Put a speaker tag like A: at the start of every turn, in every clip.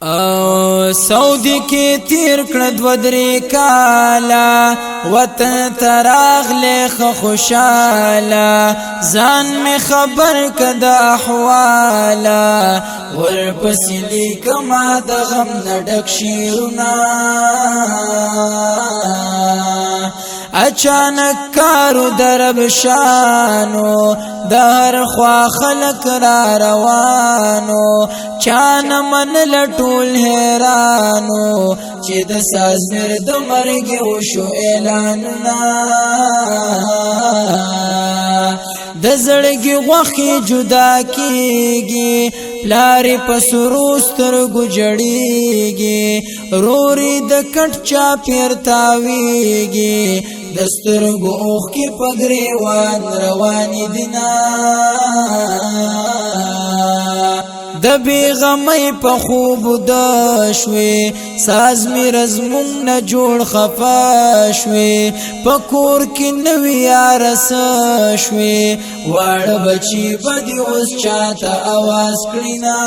A: سعودی کی تیر کړه دو درې کالا وطن تراغله خوشاله ځان می خبر کده احوالا ورپسې لیکما د غم نډک شیرونه اچانک کارو درب شانو در خوا خلق را روانو چان من لټول حیرانو چې د سازمر د مرګ وشو اعلاننا د زړګي غوخي جدا کیږي پلاری پسرو سترګو جړیږي روري د کټ چا پیرتاویږي دسترګو اوخ کی پګریوان رواني دینا د بیغمې په خوب د شوي ساز می رزمون نه جوړ خفا شوي پکور کې نوې یارس شوي واړه بچي بدی اوس چاته आवाज کړینا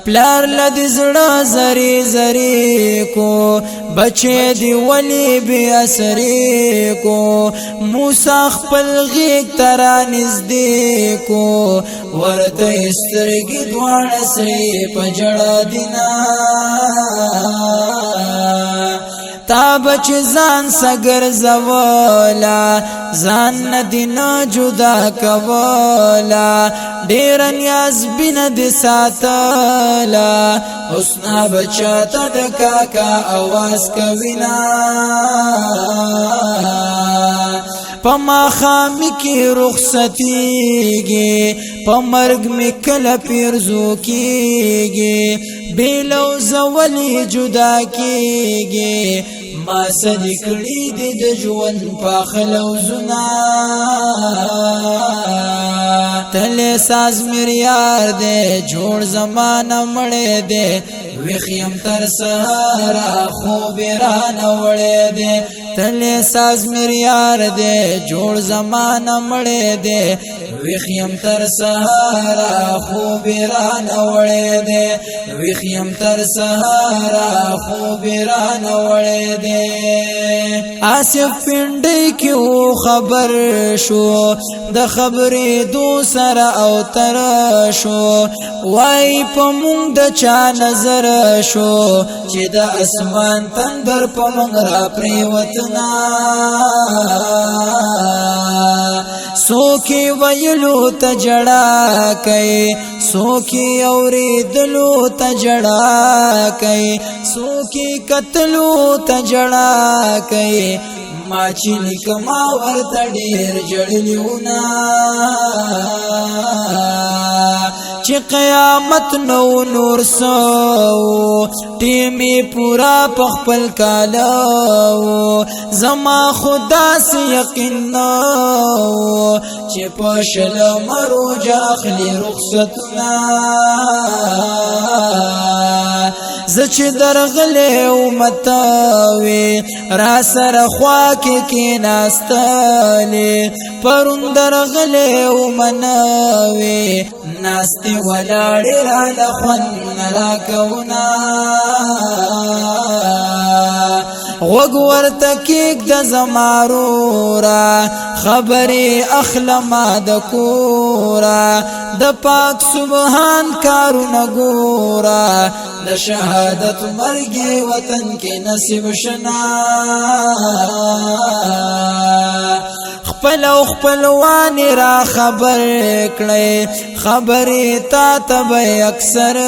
A: پلار لدی زړه زری زری کو بچے دی ولی بی اثری کو موسی خپل غیږ ترا نږدې کو ورته سترګې دواړه سرې په جړه دینا تا بچ ځان سګر زوالا ځان ندینا جدا کولا ډیر نیاز بین د ساتلا حسنا بچا ته د کاکا आवाज کوینا پما خامی کی رخصتیږي پمرګ می کله پیرزو کیږي بیلو زولی جدا کیږي ما صدقړي د ژوند په خلوزنا تل ساز میریار دے جوړ زمانہ مړې دے وخیم تر سهارا خوب ران وړې دے تل ساز میریار دے جوړ زمانہ مړې دے وخیم تر سهارا خوب ران وړې دے وخیم تر سهارا خوب ران وړې دے آصف پنډي کیو خبر شو د خبرې دو سره او تر شو وای په مونږ د چا نظر شو چې د اسمان تندر په مونږ را پریوتنا سوکی ویلو تجڑا کئی سوکی اوریدلو تجڑا کئی سوکی قتلو تجڑا کئی ما چلی کما ورته ډیر جړلیونا چې قیامت نو نور سو ټیمی پورا پخپل کالو زما خدا سے یقین نو چې پښل مرو جاخلی رخصتنا زچ درغله امتاوي را سره خوا کې ناستاله پرون درغله ومناوي ناستي ولاړ را لخن لا کونا غوګ ورته کېک د زمارورا خبري اخلما د کورا د پاک سبحان کارونه ګورا د شهادت مرګ وطن کې نصیب شنا خپل او خپلوان را خبر کړي خبرې تا ته اکثر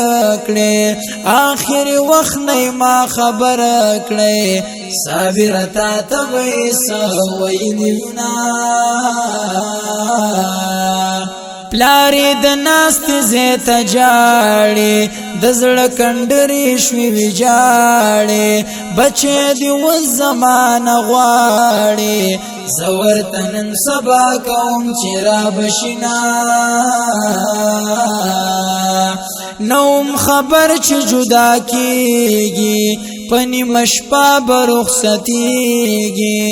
A: کړي آخر وخت نه ما خبر کړي صابر تا ته سوینا پلاری د ناست زیت جاړي د زړه کندري شوي وجاړي بچي دی و زمانه غواړي زور تنن سبا کوم چې را بشنا نوم خبر چې جدا کیږي پنی مشپا برخصتیږي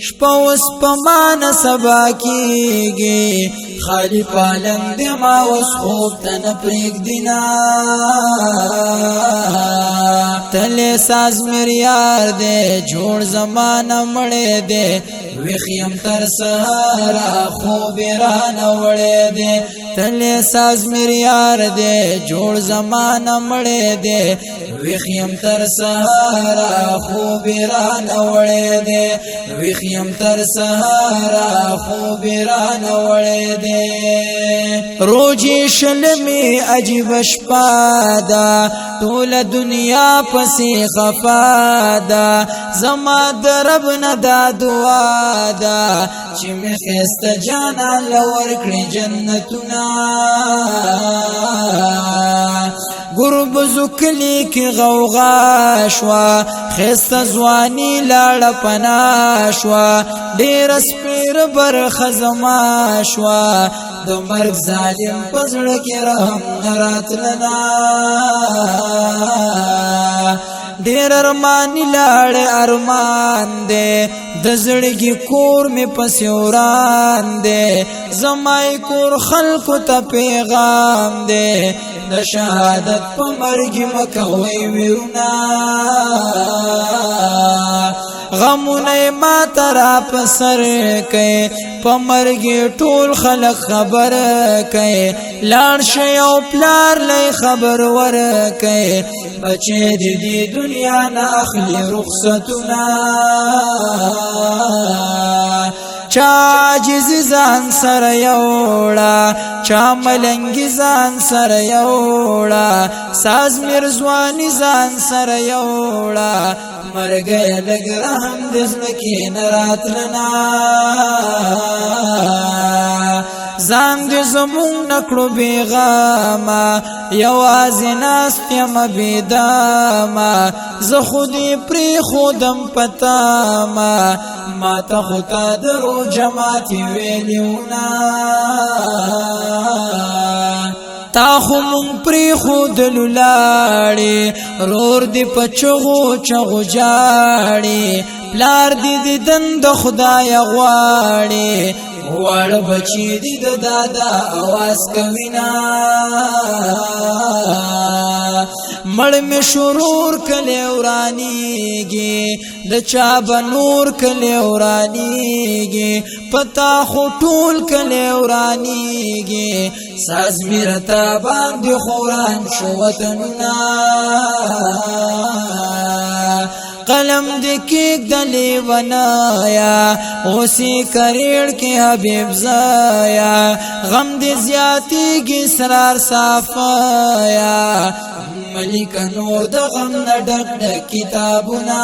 A: شپوس پمان سبا کیږي خالی پالم دی ما وس خوب تن پریک دینا تل ساز مریار دے جوړ زمانہ مړې دے وخیم تر سهارا خوب ران وړې دے تل ساز مریار دے جوړ زمانہ مړې دے وخیم تر سهارا خوب ران وړې دے وخیم تر سهارا خوب ران وړې دے روجی شلمی عجیب شپادا ټول دنیا پسې خفادا زما درب نه دا دعا دا چې مې خسته جانا لور کړې جنتونه غرب زکلی کی غوغا شوا خسته ځواني لاړه پنا شوا ډېر سپیر بر خزما شوا د مرګ ظالم پزړه کې رحم راتلنا ډېر ارمان لاړ ارمان دې د زړګي کور می پسوران دې زمای کور خلق ته پیغام دې د شهادت په مرګ مکوي ویرونا غمونه ما ترا پسر کئ په مرګ ټول خلق خبر کئ لاړ شي او پلار لای خبر ور کئ بچی دې دنیا نه اخلي رخصتنا چا عاجز ځان سره یوړه چا ملنګ ځان سره یوړه ساز مرزوانی ځان سره یوړه مرګ لګ رحم دې زمکې نه راتلنا ځان دې زمون نکړو بیغاما یوازې ناست یم بېداما زه خودی پری خودم پتاما ما ته خو تا درو جماعت ویلیونا تا خو مونږ پری خودلو لاړې رور دې په چغو چغو جاړې پلار دې دند خدای غواړي وړ بچی دې د دادا आवाज کوینا مړ می شرور کله ورانیږي د چا بنور کله ورانیږي پتا خو ټول کله ورانیږي ساز میرتا باندې خوران شو وطننا قلم دکیک دلی ونایا غسی کریڑ کی حبیب زایا غم دی زیاتی کی سرار صافایا ملک نور د غم نډک ډک کتابنا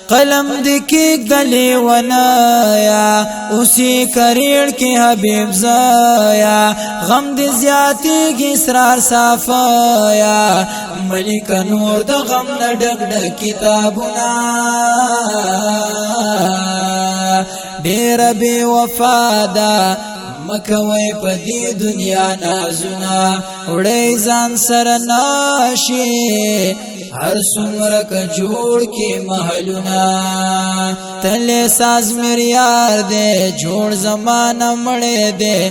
A: قلم دکیک دلی ونایا اسی کریڑ کی حبیب زایا غم دی زیاتی کی اسرار صافایا ملک نور د غم نډک ډک کتابنا ډیر بے وفادا مکوي په دې دنیا نازونه وړي ځان سره ناشي هر څومره ک جوړ کې محلونه تل ساز مریار دې جوړ زمانہ مړې دې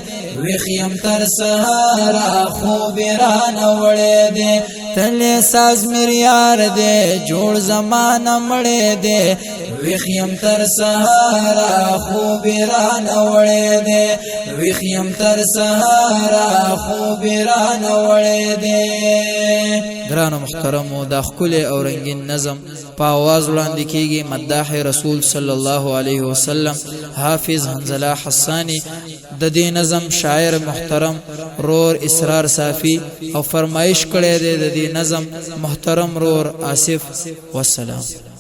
A: وخیم تر سهارا خوب ران وړې دې تل ساز مریار دې جوړ زمانہ مړې دې وخیم تر سهارا خوب ران وړې دې وخیم تر سهارا خوب ران وړې دې ګرانو محترمو دا ښکلی او رنګین نظم په आवाज وړاندې کیږي مداح رسول صلی الله علیه وسلم حافظ حنظله حسانی د دې نظم شاعر محترم رور اسرار صافی او فرمایش کړی دی د دې نظم محترم رور آصف والسلام